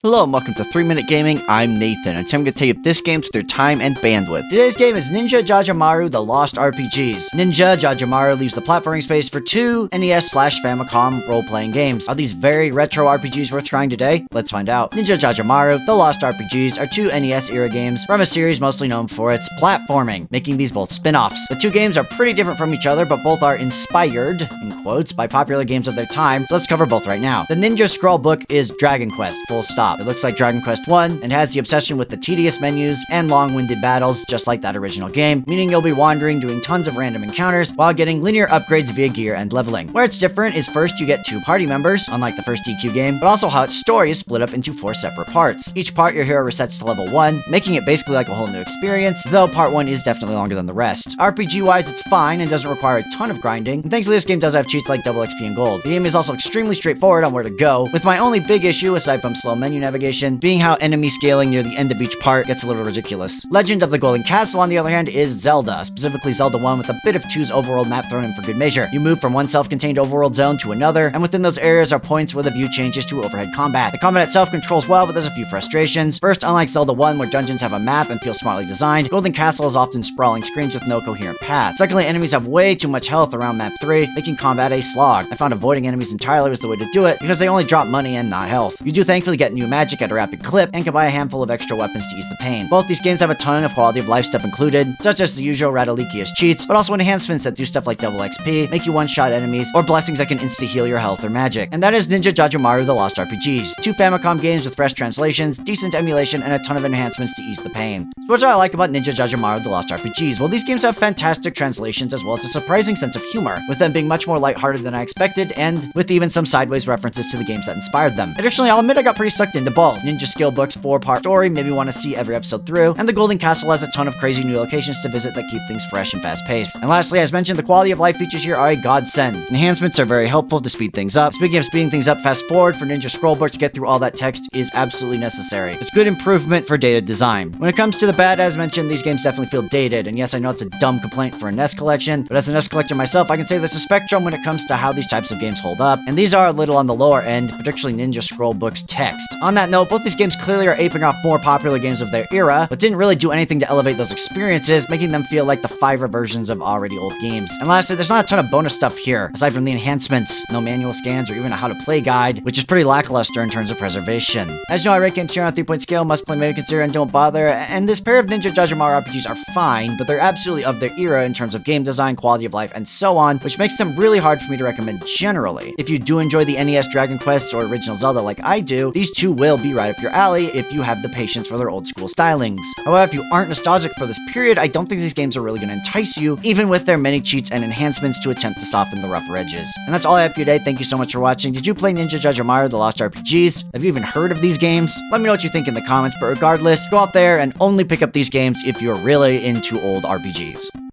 Hello and welcome to 3 Minute Gaming. I'm Nathan, and today I'm going to tell you if this game's worth their time and bandwidth. Today's game is Ninja JaJaMaru The Lost RPGs. Ninja JaJaMaru leaves the platforming space for two NES/Famicom role-playing games. Are these very retro RPGs worth trying today? Let's find out. Ninja JaJaMaru The Lost RPGs are two NES-era games from a series mostly known for its platforming, making these both spin-offs. The two games are pretty different from each other, but both are inspired, in quotes, by popular games of their time, so let's cover both right now. The Ninja Scroll book is Dragon Quest, full stop. It looks like Dragon Quest 1 and has the obsession with the tedious menus and long-winded battles just like that original game, meaning you'll be wandering doing tons of random encounters while getting linear upgrades via gear and leveling. Where it's different is first you get two party members, unlike the first DQ game, but also how its story is split up into 4 separate parts. Each part your hero resets to level 1, making it basically like a whole new experience, though part 1 is definitely longer than the rest. RPG-wise, it's fine and doesn't require a ton of grinding, and thankfully this game does have cheats like double XP and gold. The game is also extremely straightforward on where to go, with my only big issue, aside from slow menu navigation, being how enemy scaling near the end of each part gets a little ridiculous. Legend of the Golden Castle, on the other hand, is Zelda, specifically Zelda 1 with a bit of 2's overworld map thrown in for good measure. You move from one self-contained overworld zone to another, and within those areas are points where the view changes to overhead combat. The combat itself controls well, but there's a few frustrations. First, unlike Zelda 1, where dungeons have a map and feel smartly designed, Golden Castle is often sprawling screens with no coherent path. Secondly, enemies have way too much health around map 3, making combat a slog. I found avoiding enemies entirely was the way to do it, because they only drop money and not health. You do thankfully get new magic at a rapid clip, and can buy a handful of extra weapons to ease the pain. Both these games have a ton of quality of life stuff included, such as the usual Radalikius cheats, but also enhancements that do stuff like double XP, make you one-shot enemies, or blessings that can insta-heal your health or magic. And that is Ninja JaJaMaru The Lost RPGs. Two Famicom games with fresh translations, decent emulation, and a ton of enhancements to ease the pain. So what do I like about Ninja JaJaMaru The Lost RPGs? Well, these games have fantastic translations as well as a surprising sense of humor, with them being much more lighthearted than I expected, and with even some sideways references to the games that inspired them. Additionally, I'll admit I got pretty sucked into both. Ninja Skill Book's 4-part story made me want to see every episode through, and the Golden Castle has a ton of crazy new locations to visit that keep things fresh and fast-paced. And lastly, as mentioned, the quality of life features here are a godsend. Enhancements are very helpful to speed things up. Speaking of speeding things up, fast forward for Ninja Scrollbook to get through all that text is absolutely necessary. It's good improvement for dated design. When it comes to the bad, as mentioned, these games definitely feel dated, and yes, I know it's a dumb complaint for a NES collection, but as a NES collector myself, I can say there's a spectrum when it comes to how these types of games hold up, and these are a little on the lower end, particularly Ninja Scrollbook's text. On that note, both these games clearly are aping off more popular games of their era, but didn't really do anything to elevate those experiences, making them feel like the Fiverr versions of already old games. And lastly, there's not a ton of bonus stuff here, aside from the enhancements, no manual scans, or even a how-to-play guide, which is pretty lackluster in terms of preservation. As you know, I rate games here on a 3-point scale, must play, maybe consider, and don't bother, and this pair of Ninja JaJaMaru RPGs are fine, but they're absolutely of their era in terms of game design, quality of life, and so on, which makes them really hard for me to recommend generally. If you do enjoy the NES Dragon Quest or original Zelda like I do, these two will be right up your alley if you have the patience for their old school stylings. However, if you aren't nostalgic for this period, I don't think these games are really going to entice you, even with their many cheats and enhancements to attempt to soften the rougher edges. And that's all I have for you today. Thank you so much for watching. Did you play Ninja JaJaMaru The Lost RPGs? Have you even heard of these games? Let me know what you think in the comments, but regardless, go out there and only pick up these games if you're really into old RPGs.